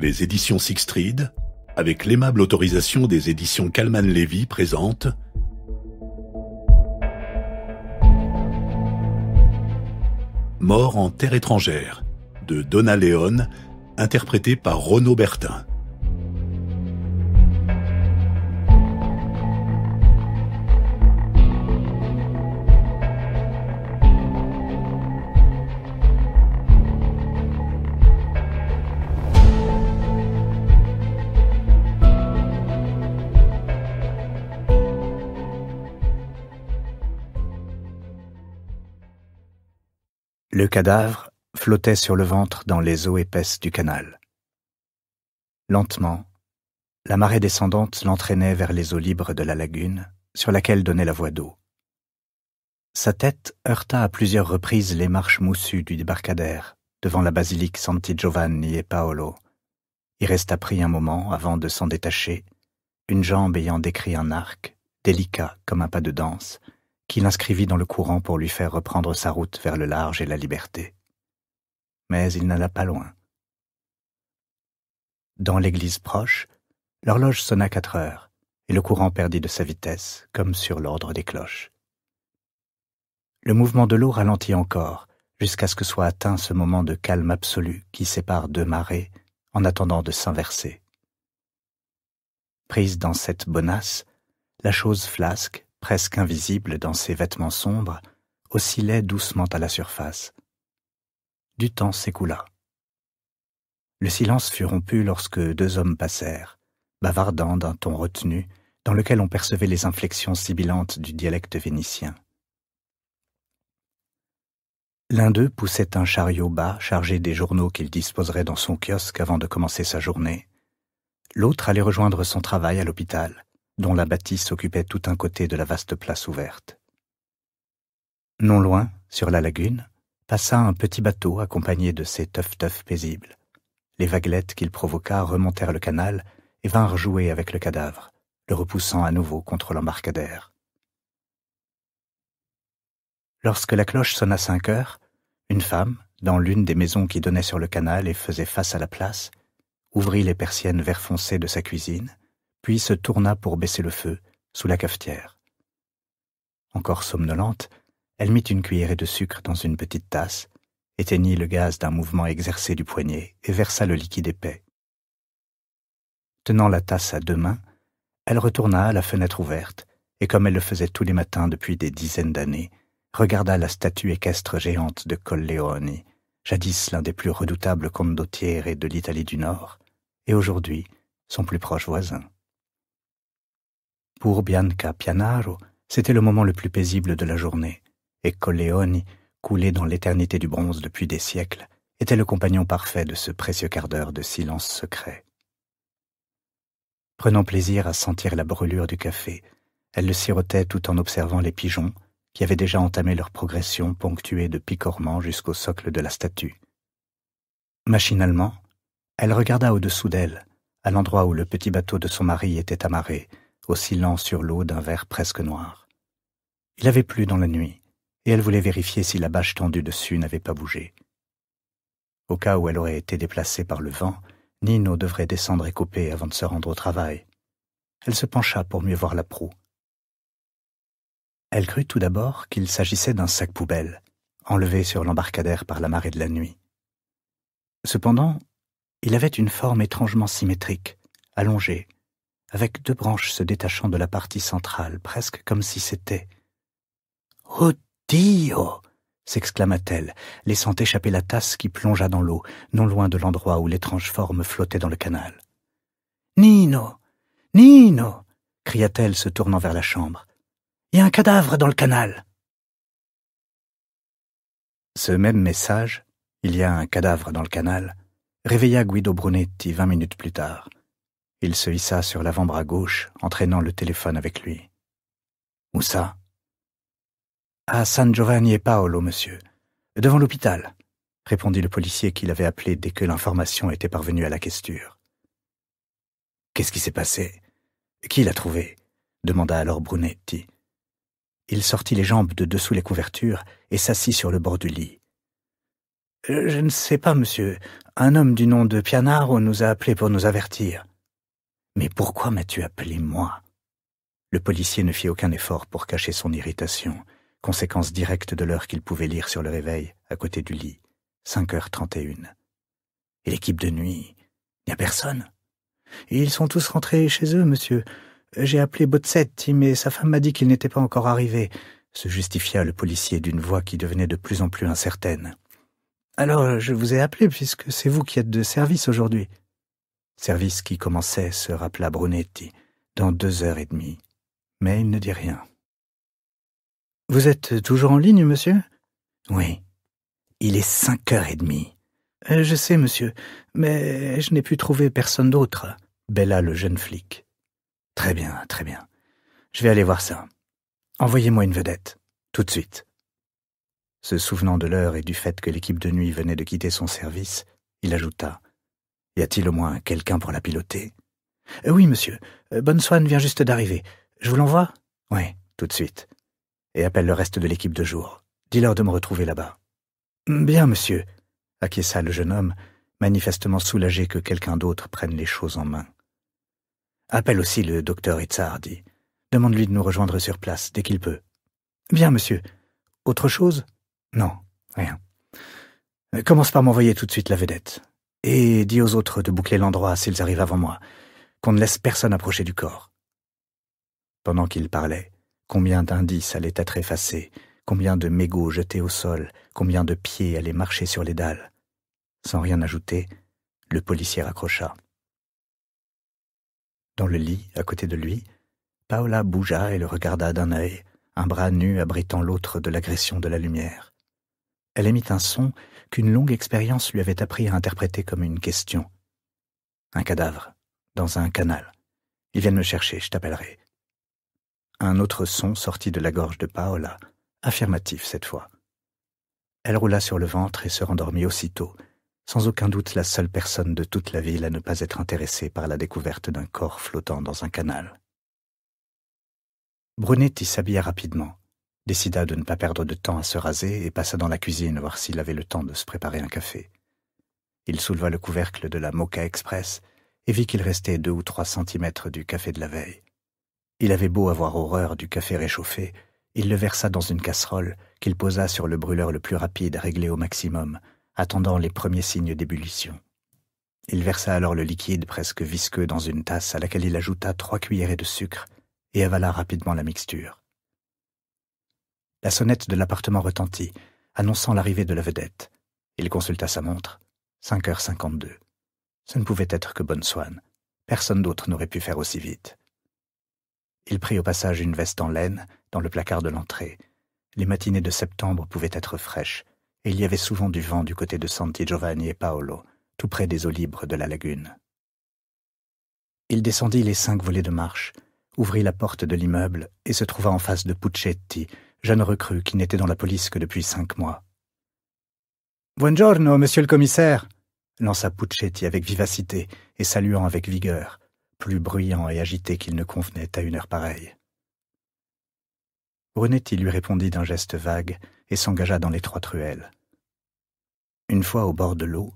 Les éditions Sixtreed, avec l'aimable autorisation des éditions Calman-Lévy, présentent Mort en terre étrangère, de Donna Leone, interprété par Renaud Bertin. Le cadavre flottait sur le ventre dans les eaux épaisses du canal. Lentement, la marée descendante l'entraînait vers les eaux libres de la lagune, sur laquelle donnait la voie d'eau. Sa tête heurta à plusieurs reprises les marches moussues du débarcadère, devant la basilique Santi Giovanni e Paolo. Il resta pris un moment avant de s'en détacher, une jambe ayant décrit un arc, délicat comme un pas de danse, qui l'inscrivit dans le courant pour lui faire reprendre sa route vers le large et la liberté. Mais il n'alla pas loin. Dans l'église proche, l'horloge sonna 4 heures, et le courant perdit de sa vitesse, comme sur l'ordre des cloches. Le mouvement de l'eau ralentit encore, jusqu'à ce que soit atteint ce moment de calme absolu qui sépare 2 marées, en attendant de s'inverser. Prise dans cette bonasse, la chose flasque, presque invisible dans ses vêtements sombres, oscillait doucement à la surface. Du temps s'écoula. Le silence fut rompu lorsque 2 hommes passèrent, bavardant d'un ton retenu, dans lequel on percevait les inflexions sibilantes du dialecte vénitien. L'un d'eux poussait un chariot bas chargé des journaux qu'il disposerait dans son kiosque avant de commencer sa journée. L'autre allait rejoindre son travail à l'hôpital, dont la bâtisse occupait tout un côté de la vaste place ouverte. Non loin, sur la lagune, passa un petit bateau accompagné de ses teuf-teuf paisibles. Les vaguelettes qu'il provoqua remontèrent le canal et vinrent jouer avec le cadavre, le repoussant à nouveau contre l'embarcadère. Lorsque la cloche sonna 5 heures, une femme, dans l'une des maisons qui donnaient sur le canal et faisait face à la place, ouvrit les persiennes vert foncé de sa cuisine, puis se tourna pour baisser le feu, sous la cafetière. Encore somnolente, elle mit une cuillerée de sucre dans une petite tasse, éteignit le gaz d'un mouvement exercé du poignet et versa le liquide épais. Tenant la tasse à 2 mains, elle retourna à la fenêtre ouverte et, comme elle le faisait tous les matins depuis des dizaines d'années, regarda la statue équestre géante de Colleoni, jadis l'un des plus redoutables condottieri de l'Italie du Nord, et aujourd'hui son plus proche voisin. Pour Bianca Pianaro, c'était le moment le plus paisible de la journée, et Colleoni, coulé dans l'éternité du bronze depuis des siècles, était le compagnon parfait de ce précieux quart d'heure de silence secret. Prenant plaisir à sentir la brûlure du café, elle le sirotait tout en observant les pigeons, qui avaient déjà entamé leur progression ponctuée de picorements jusqu'au socle de la statue. Machinalement, elle regarda au-dessous d'elle, à l'endroit où le petit bateau de son mari était amarré, oscillant sur l'eau d'un vert presque noir. Il avait plu dans la nuit, et elle voulait vérifier si la bâche tendue dessus n'avait pas bougé. Au cas où elle aurait été déplacée par le vent, Nino devrait descendre et couper avant de se rendre au travail. Elle se pencha pour mieux voir la proue. Elle crut tout d'abord qu'il s'agissait d'un sac poubelle, enlevé sur l'embarcadère par la marée de la nuit. Cependant, il avait une forme étrangement symétrique, allongée, avec 2 branches se détachant de la partie centrale, presque comme si c'était... « Oh Dio !» s'exclama-t-elle, laissant échapper la tasse qui plongea dans l'eau, non loin de l'endroit où l'étrange forme flottait dans le canal. « Nino ! Nino !» cria-t-elle, se tournant vers la chambre. « Il y a un cadavre dans le canal !» Ce même message, « Il y a un cadavre dans le canal », réveilla Guido Brunetti 20 minutes plus tard. Il se hissa sur l'avant-bras gauche, entraînant le téléphone avec lui. « Où ça ?»« À San Giovanni e Paolo, monsieur. Devant l'hôpital, » répondit le policier qui l'avait appelé dès que l'information était parvenue à la questure. « Qu'est-ce qui s'est passé ? Qui l'a trouvé ?» demanda alors Brunetti. Il sortit les jambes de dessous les couvertures et s'assit sur le bord du lit. « Je ne sais pas, monsieur. Un homme du nom de Pianaro nous a appelés pour nous avertir. » »« Mais pourquoi m'as-tu appelé moi ?» Le policier ne fit aucun effort pour cacher son irritation, conséquence directe de l'heure qu'il pouvait lire sur le réveil, à côté du lit, 5h31. « Et l'équipe de nuit, il n'y a personne ?»« Ils sont tous rentrés chez eux, monsieur. J'ai appelé Bozzetti, mais sa femme m'a dit qu'il n'était pas encore arrivé, » se justifia le policier d'une voix qui devenait de plus en plus incertaine. « Alors, je vous ai appelé puisque c'est vous qui êtes de service aujourd'hui. » Service qui commençait, se rappela Brunetti, dans 2h30. Mais il ne dit rien. « Vous êtes toujours en ligne, monsieur ?»« Oui. Il est 5h30. »« Je sais, monsieur, mais je n'ai pu trouver personne d'autre, » bêla le jeune flic. « Très bien, très bien. Je vais aller voir ça. Envoyez-moi une vedette, tout de suite. » Se souvenant de l'heure et du fait que l'équipe de nuit venait de quitter son service, il ajouta « Y a-t-il au moins quelqu'un pour la piloter ?»« Oui, monsieur. Bonneswan vient juste d'arriver. Je vous l'envoie ?»« Oui, tout de suite. Et appelle le reste de l'équipe de jour. Dis-leur de me retrouver là-bas. »« Bien, monsieur. » acquiesça le jeune homme, manifestement soulagé que quelqu'un d'autre prenne les choses en main. « Appelle aussi le docteur Itzardi. Demande-lui de nous rejoindre sur place, dès qu'il peut. »« Bien, monsieur. Autre chose ? » ?»« Non, rien. Commence par m'envoyer tout de suite la vedette. Et dis aux autres de boucler l'endroit s'ils arrivent avant moi, qu'on ne laisse personne approcher du corps. » Pendant qu'il parlait, combien d'indices allaient être effacés, combien de mégots jetés au sol, combien de pieds allaient marcher sur les dalles. Sans rien ajouter, le policier raccrocha. Dans le lit, à côté de lui, Paola bougea et le regarda d'un œil, un bras nu abritant l'autre de l'agression de la lumière. Elle émit un son qu'une longue expérience lui avait appris à interpréter comme une question. « Un cadavre, dans un canal. Ils viennent me chercher, je t'appellerai. » Un autre son sortit de la gorge de Paola, affirmatif cette fois. Elle roula sur le ventre et se rendormit aussitôt, sans aucun doute la seule personne de toute la ville à ne pas être intéressée par la découverte d'un corps flottant dans un canal. Brunetti s'habilla rapidement, décida de ne pas perdre de temps à se raser et passa dans la cuisine voir s'il avait le temps de se préparer un café. Il souleva le couvercle de la Mocha Express et vit qu'il restait 2 ou 3 centimètres du café de la veille. Il avait beau avoir horreur du café réchauffé, il le versa dans une casserole qu'il posa sur le brûleur le plus rapide réglé au maximum, attendant les premiers signes d'ébullition. Il versa alors le liquide presque visqueux dans une tasse à laquelle il ajouta 3 cuillerées de sucre et avala rapidement la mixture. La sonnette de l'appartement retentit, annonçant l'arrivée de la vedette. Il consulta sa montre. 5h52. Ce ne pouvait être que Bonneswan. Personne d'autre n'aurait pu faire aussi vite. Il prit au passage une veste en laine dans le placard de l'entrée. Les matinées de septembre pouvaient être fraîches, et il y avait souvent du vent du côté de Santi Giovanni et Paolo, tout près des eaux libres de la lagune. Il descendit les 5 volets de marche, ouvrit la porte de l'immeuble et se trouva en face de Puccetti, jeune recrue qui n'était dans la police que depuis 5 mois. « Buongiorno, monsieur le commissaire !» lança Puccetti avec vivacité et saluant avec vigueur, plus bruyant et agité qu'il ne convenait à une heure pareille. Brunetti lui répondit d'un geste vague et s'engagea dans l'étroite ruelle. Une fois au bord de l'eau,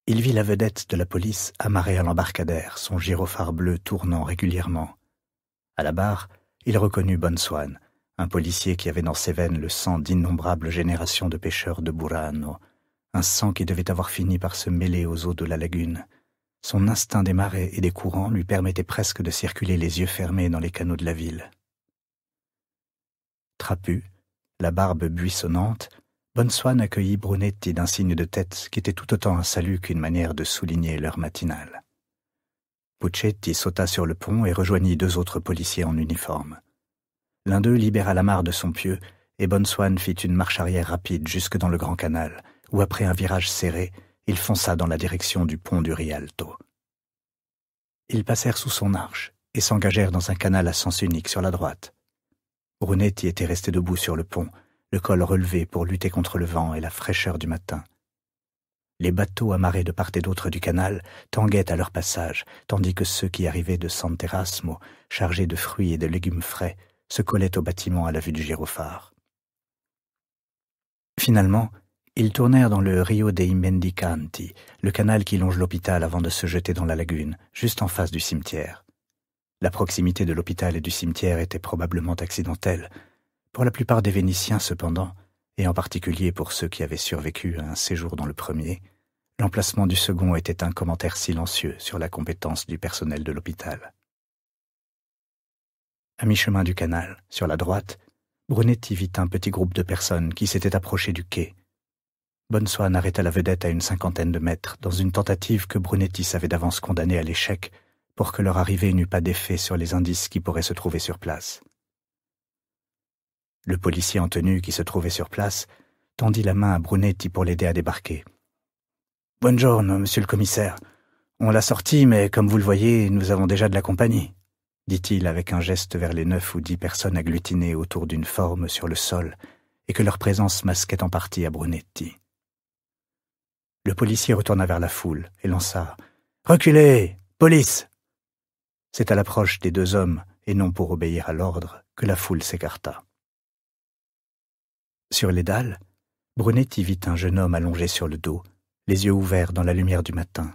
il vit la vedette de la police amarrée à l'embarcadère, son gyrophare bleu tournant régulièrement. À la barre, il reconnut Bonneswan, un policier qui avait dans ses veines le sang d'innombrables générations de pêcheurs de Burano, un sang qui devait avoir fini par se mêler aux eaux de la lagune. Son instinct des marais et des courants lui permettait presque de circuler les yeux fermés dans les canaux de la ville. Trapu, la barbe buissonnante, Bonneswan accueillit Brunetti d'un signe de tête qui était tout autant un salut qu'une manière de souligner l'heure matinale. Puccetti sauta sur le pont et rejoignit 2 autres policiers en uniforme. L'un d'eux libéra l'amarre de son pieu et Bonneswan fit une marche arrière rapide jusque dans le grand canal, où après un virage serré, il fonça dans la direction du pont du Rialto. Ils passèrent sous son arche et s'engagèrent dans un canal à sens unique sur la droite. Brunetti était resté debout sur le pont, le col relevé pour lutter contre le vent et la fraîcheur du matin. Les bateaux amarrés de part et d'autre du canal tanguaient à leur passage, tandis que ceux qui arrivaient de Sant'Erasmo, chargés de fruits et de légumes frais, se collaient au bâtiment à la vue du gyrophare. Finalement, Ils tournèrent dans le Rio dei Mendicanti, le canal qui longe l'hôpital avant de se jeter dans la lagune, juste en face du cimetière. La proximité de l'hôpital et du cimetière était probablement accidentelle. Pour la plupart des Vénitiens, cependant, et en particulier pour ceux qui avaient survécu à un séjour dans le premier, l'emplacement du second était un commentaire silencieux sur la compétence du personnel de l'hôpital. À mi-chemin du canal, sur la droite, Brunetti vit un petit groupe de personnes qui s'étaient approchées du quai. Bonne-Swann arrêta la vedette à une 50aine de mètres, dans une tentative que Brunetti savait d'avance condamner à l'échec, pour que leur arrivée n'eût pas d'effet sur les indices qui pourraient se trouver sur place. Le policier en tenue qui se trouvait sur place tendit la main à Brunetti pour l'aider à débarquer. « Buongiorno, monsieur le commissaire. On l'a sorti, mais comme vous le voyez, nous avons déjà de la compagnie, » dit-il avec un geste vers les 9 ou 10 personnes agglutinées autour d'une forme sur le sol et que leur présence masquait en partie à Brunetti. Le policier retourna vers la foule et lança « Reculez! Police !» C'est à l'approche des deux hommes, et non pour obéir à l'ordre, que la foule s'écarta. Sur les dalles, Brunetti vit un jeune homme allongé sur le dos, les yeux ouverts dans la lumière du matin.